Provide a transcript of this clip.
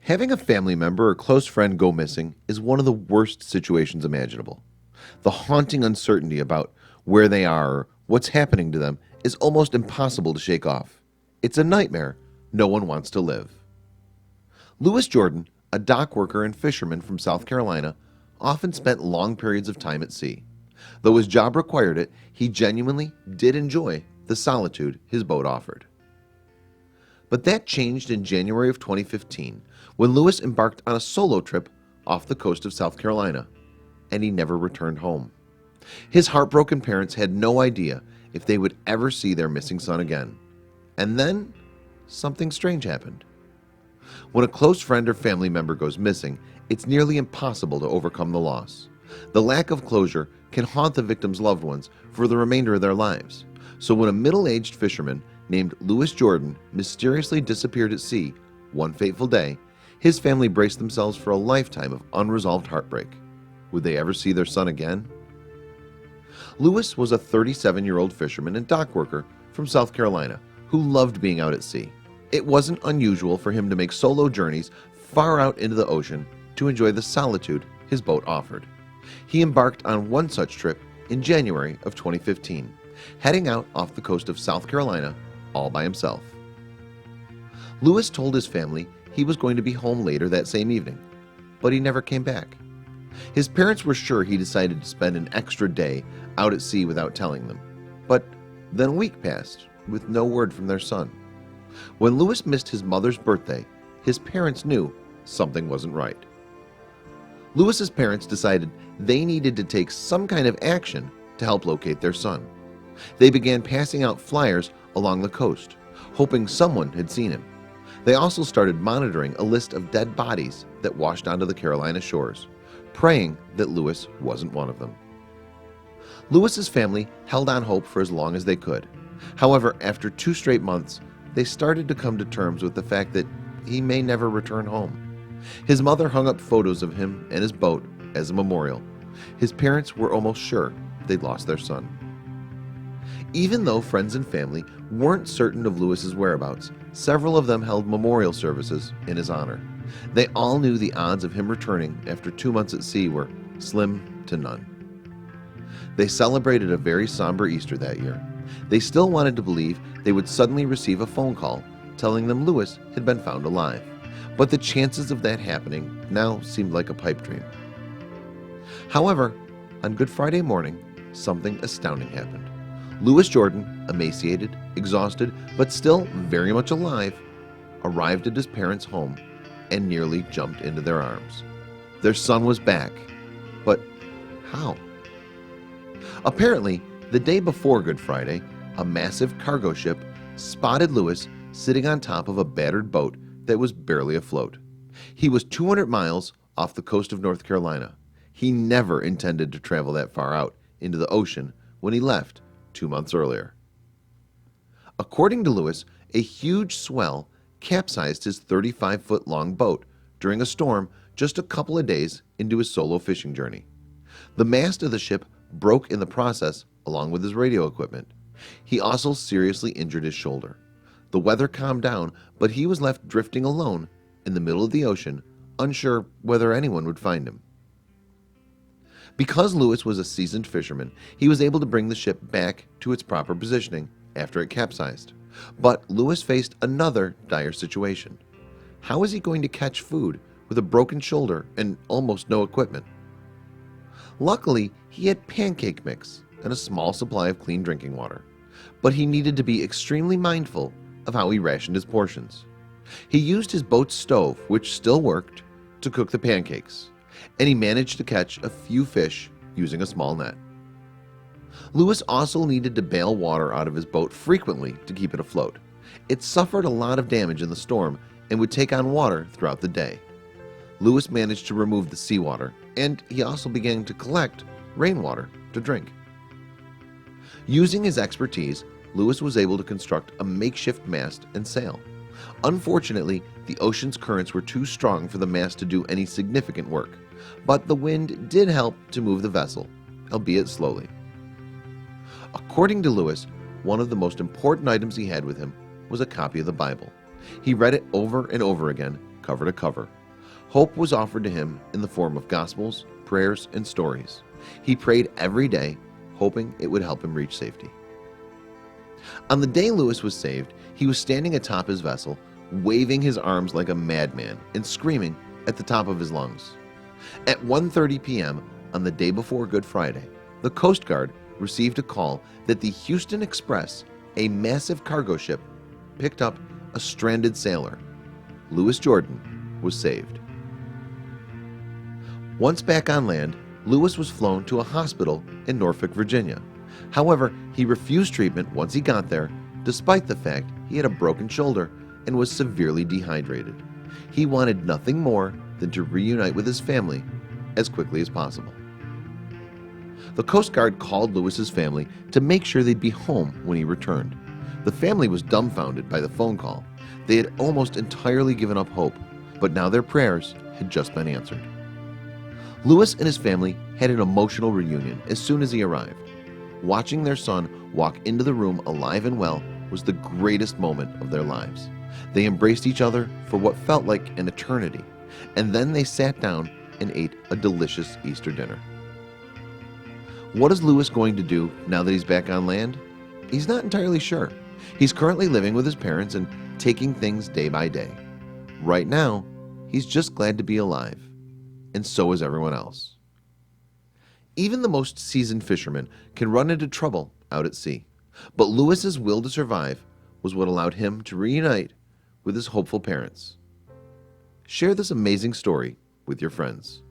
Having a family member or close friend go missing is one of the worst situations imaginable. The haunting uncertainty about where they are or what's happening to them is almost impossible to shake off. It's a nightmare no one wants to live. Lewis Jordan, a dock worker and fisherman from South Carolina, often spent long periods of time at sea. Though his job required it, he genuinely did enjoy the solitude his boat offered. But that changed in January of 2015 when Lewis embarked on a solo trip off the coast of South Carolina, and he never returned home. His heartbroken parents had no idea if they would ever see their missing son again. And then something strange happened. When a close friend or family member goes missing, it's nearly impossible to overcome the loss. The lack of closure can haunt the victim's loved ones for the remainder of their lives. So when a middle-aged fisherman named Lewis Jordan mysteriously disappeared at sea one fateful day, his family braced themselves for a lifetime of unresolved heartbreak. Would they ever see their son again? Lewis was a 37-year-old fisherman and dock worker from South Carolina who loved being out at sea. It wasn't unusual for him to make solo journeys far out into the ocean to enjoy the solitude his boat offered. He embarked on one such trip in January of 2015, heading out off the coast of South Carolina all by himself. Lewis told his family he was going to be home later that same evening, but he never came back. His parents were sure he decided to spend an extra day out at sea without telling them, but then a week passed with no word from their son. When Lewis missed his mother's birthday, his parents knew something wasn't right. Lewis's parents decided they needed to take some kind of action to help locate their son. They began passing out flyers along the coast, hoping someone had seen him. They also started monitoring a list of dead bodies that washed onto the Carolina shores, praying that Lewis wasn't one of them. Lewis's family held on hope for as long as they could. However, after 2 straight months, they started to come to terms with the fact that he may never return home. His mother hung up photos of him and his boat as a memorial. His parents were almost sure they'd lost their son. Even though friends and family weren't certain of Lewis's whereabouts, several of them held memorial services in his honor. They all knew the odds of him returning after 2 months at sea were slim to none. They celebrated a very somber Easter that year. They still wanted to believe they would suddenly receive a phone call telling them Lewis had been found alive, but the chances of that happening now seemed like a pipe dream. However, on Good Friday morning, something astounding happened. Lewis Jordan, emaciated, exhausted, but still very much alive, arrived at his parents' home and nearly jumped into their arms. Their son was back, but how? Apparently, the day before Good Friday, a massive cargo ship spotted Lewis sitting on top of a battered boat that was barely afloat. He was 200 miles off the coast of North Carolina. He never intended to travel that far out into the ocean when he left 2 months earlier. According to Lewis, a huge swell capsized his 35-foot-long boat during a storm just a couple of days into his solo fishing journey. The mast of the ship broke in the process along with his radio equipment. He also seriously injured his shoulder. The weather calmed down, but he was left drifting alone in the middle of the ocean, unsure whether anyone would find him. Because Lewis was a seasoned fisherman, he was able to bring the ship back to its proper positioning after it capsized. But Lewis faced another dire situation. How was he going to catch food with a broken shoulder and almost no equipment? Luckily, he had pancake mix and a small supply of clean drinking water, but he needed to be extremely mindful of how he rationed his portions. He used his boat's stove, which still worked, to cook the pancakes, and he managed to catch a few fish using a small net. Lewis also needed to bail water out of his boat frequently to keep it afloat. It suffered a lot of damage in the storm and would take on water throughout the day. Lewis managed to remove the seawater, and he also began to collect rainwater to drink. Using his expertise, Lewis was able to construct a makeshift mast and sail. Unfortunately, the ocean's currents were too strong for the mast to do any significant work, but the wind did help to move the vessel, albeit slowly. According to Lewis, one of the most important items he had with him was a copy of the Bible. He read it over and over again cover to cover. Hope was offered to him in the form of gospels, prayers, and stories. He prayed every day, hoping it would help him reach safety. On the day Lewis was saved, he was standing atop his vessel, waving his arms like a madman and screaming at the top of his lungs. At 1:30 p.m. on the day before Good Friday, the Coast Guard received a call that the Houston Express, a massive cargo ship, picked up a stranded sailor. Lewis Jordan was saved. Once back on land, Lewis was flown to a hospital in Norfolk, Virginia. However, he refused treatment once he got there, despite the fact he had a broken shoulder and was severely dehydrated. He wanted nothing more than to reunite with his family as quickly as possible. The Coast Guard called Lewis's family to make sure they'd be home when he returned. The family was dumbfounded by the phone call. They had almost entirely given up hope, but now their prayers had just been answered. Lewis and his family had an emotional reunion as soon as he arrived. Watching their son walk into the room alive and well was the greatest moment of their lives. They embraced each other for what felt like an eternity, and then they sat down and ate a delicious Easter dinner. What is Lewis going to do now that he's back on land? He's not entirely sure. He's currently living with his parents and taking things day by day. Right now, he's just glad to be alive, and so is everyone else. Even the most seasoned fisherman can run into trouble out at sea, but Lewis's will to survive was what allowed him to reunite with his hopeful parents. Share this amazing story with your friends.